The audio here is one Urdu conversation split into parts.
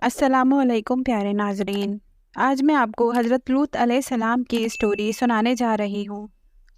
السلام علیکم پیارے ناظرین، آج میں آپ کو حضرت لوط علیہ السلام کی اسٹوری سنانے جا رہی ہوں،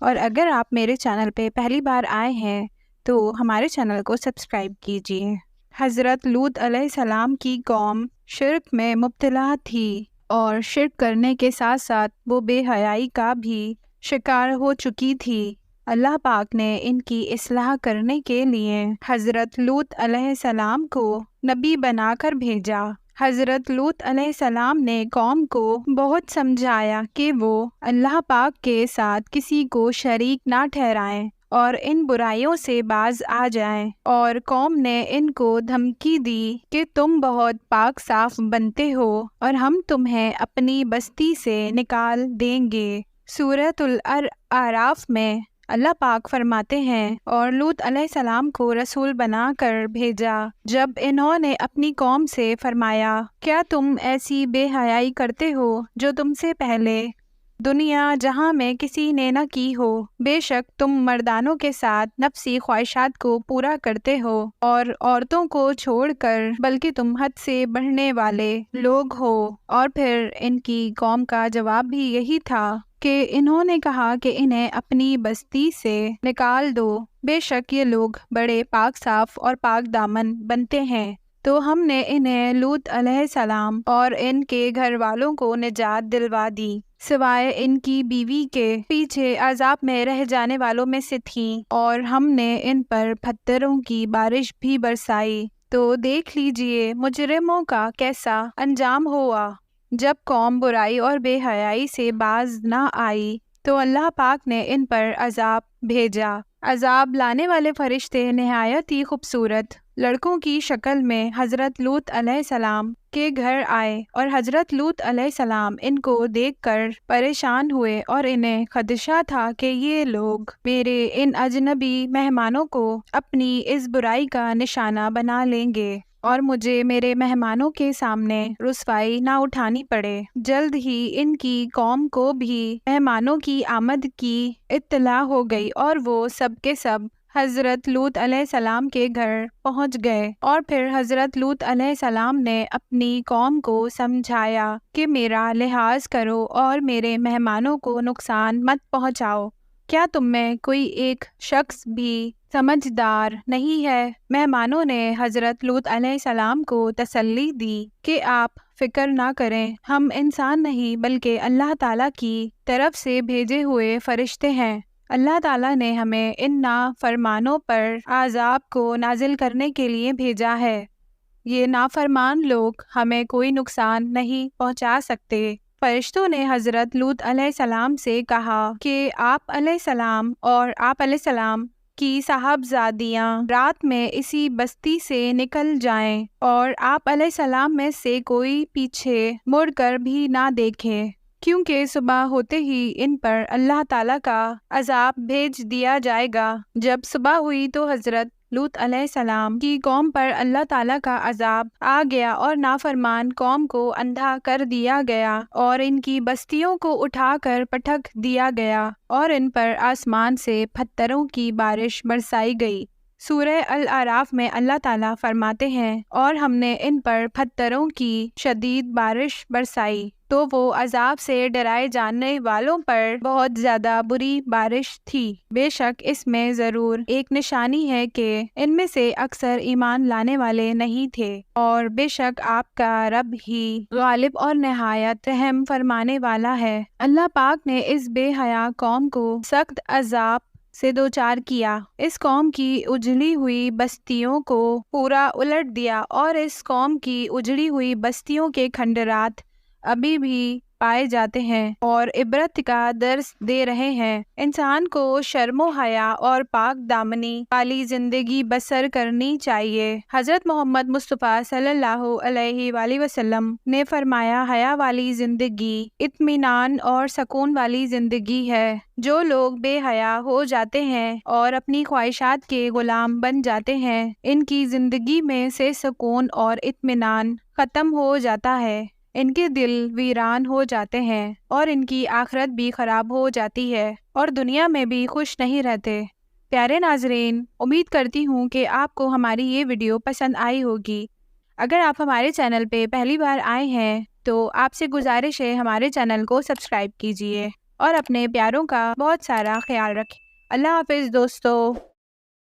اور اگر آپ میرے چینل پہ پہلی بار آئے ہیں تو ہمارے چینل کو سبسکرائب کیجیے۔ حضرت لوط علیہ السلام کی قوم شرک میں مبتلا تھی اور شرک کرنے کے ساتھ ساتھ وہ بے حیائی کا بھی شکار ہو چکی تھی۔ اللہ پاک نے ان کی اصلاح کرنے کے لیے حضرت لوط علیہ السلام کو نبی بنا کر بھیجا۔ حضرت لوط علیہ السلام نے قوم کو بہت سمجھایا کہ وہ اللہ پاک کے ساتھ کسی کو شریک نہ ٹھہرائیں اور ان برائیوں سے باز آ جائیں، اور قوم نے ان کو دھمکی دی کہ تم بہت پاک صاف بنتے ہو اور ہم تمہیں اپنی بستی سے نکال دیں گے۔ سورۃ الاعراف میں اللہ پاک فرماتے ہیں، اور لوط علیہ السلام کو رسول بنا کر بھیجا جب انہوں نے اپنی قوم سے فرمایا، کیا تم ایسی بے حیائی کرتے ہو جو تم سے پہلے دنیا جہاں میں کسی نے نہ کی ہو؟ بے شک تم مردانوں کے ساتھ نفسی خواہشات کو پورا کرتے ہو اور عورتوں کو چھوڑ کر بلکہ تم حد سے بڑھنے والے لوگ ہو۔ اور پھر ان کی قوم کا جواب بھی یہی تھا کہ انہوں نے کہا کہ انہیں اپنی بستی سے نکال دو، بے شک یہ لوگ بڑے پاک صاف اور پاک دامن بنتے ہیں۔ تو ہم نے انہیں لوط علیہ السلام اور ان کے گھر والوں کو نجات دلوا دی، سوائے ان کی بیوی کے پیچھے عذاب میں رہ جانے والوں میں سے تھیں، اور ہم نے ان پر پتھروں کی بارش بھی برسائی۔ تو دیکھ لیجئے مجرموں کا کیسا انجام ہوا۔ جب قوم برائی اور بے حیائی سے باز نہ آئی تو اللہ پاک نے ان پر عذاب بھیجا۔ عذاب لانے والے فرشتے نہایت ہی خوبصورت لڑکوں کی شکل میں حضرت لوط علیہ السلام کے گھر آئے، اور حضرت لوط علیہ السلام ان کو دیکھ کر پریشان ہوئے اور انہیں خدشہ تھا کہ یہ لوگ میرے ان اجنبی مہمانوں کو اپنی اس برائی کا نشانہ بنا لیں گے اور مجھے میرے مہمانوں کے سامنے رسوائی نہ اٹھانی پڑے۔ جلد ہی ان کی قوم کو بھی مہمانوں کی آمد کی اطلاع ہو گئی، اور وہ سب کے سب حضرت لوط علیہ السلام کے گھر پہنچ گئے، اور پھر حضرت لوط علیہ السلام نے اپنی قوم کو سمجھایا کہ میرا لحاظ کرو اور میرے مہمانوں کو نقصان مت پہنچاؤ۔ کیا تم میں کوئی ایک شخص بھی سمجھدار نہیں ہے؟ مہمانوں نے حضرت لوط علیہ السلام کو تسلی دی کہ آپ فکر نہ کریں، ہم انسان نہیں بلکہ اللہ تعالیٰ کی طرف سے بھیجے ہوئے فرشتے ہیں۔ اللہ تعالیٰ نے ہمیں ان نافرمانوں پر عذاب کو نازل کرنے کے لیے بھیجا ہے۔ یہ نافرمان لوگ ہمیں کوئی نقصان نہیں پہنچا سکتے۔ فرشتوں نے حضرت لوط علیہ السلام سے کہا کہ آپ علیہ السلام اور آپ علیہ السلام کی صاحبزادیاں رات میں اسی بستی سے نکل جائیں، اور آپ علیہ السلام میں سے کوئی پیچھے مڑ کر بھی نہ دیکھے، کیونکہ صبح ہوتے ہی ان پر اللہ تعالیٰ کا عذاب بھیج دیا جائے گا۔ جب صبح ہوئی تو حضرت لوط علیہ السلام کی قوم پر اللہ تعالیٰ کا عذاب آ گیا، اور نافرمان قوم کو اندھا کر دیا گیا، اور ان کی بستیوں کو اٹھا کر پٹک دیا گیا، اور ان پر آسمان سے پتھروں کی بارش برسائی گئی۔ سورہ الاعراف میں اللہ تعالیٰ فرماتے ہیں، اور ہم نے ان پر پتھروں کی شدید بارش برسائی، تو وہ عذاب سے ڈرائے جانے والوں پر بہت زیادہ بری بارش تھی۔ بے شک اس میں ضرور ایک نشانی ہے کہ ان میں سے اکثر ایمان لانے والے نہیں تھے، اور بے شک آپ کا رب ہی غالب اور نہایت رحم فرمانے والا ہے۔ اللہ پاک نے اس بے حیا قوم کو سخت عذاب سے دوچار کیا، اس قوم کی اجڑی ہوئی بستیوں کو پورا الٹ دیا، اور اس قوم کی اجڑی ہوئی بستیوں کے کھنڈرات ابھی بھی پائے جاتے ہیں اور عبرت کا درس دے رہے ہیں۔ انسان کو شرم و حیا اور پاک دامنی والی زندگی بسر کرنی چاہیے۔ حضرت محمد مصطفیٰ صلی اللہ علیہ وآلہ وسلم نے فرمایا، حیا والی زندگی اطمینان اور سکون والی زندگی ہے۔ جو لوگ بے حیا ہو جاتے ہیں اور اپنی خواہشات کے غلام بن جاتے ہیں، ان کی زندگی میں سے سکون اور اطمینان ختم ہو جاتا ہے، ان کے دل ویران ہو جاتے ہیں، اور ان کی آخرت بھی خراب ہو جاتی ہے، اور دنیا میں بھی خوش نہیں رہتے۔ پیارے ناظرین، امید کرتی ہوں کہ آپ کو ہماری یہ ویڈیو پسند آئی ہوگی۔ اگر آپ ہمارے چینل پہ پہلی بار آئے ہیں تو آپ سے گزارش ہے ہمارے چینل کو سبسکرائب کیجیے اور اپنے پیاروں کا بہت سارا خیال رکھیں۔ اللہ حافظ دوستو۔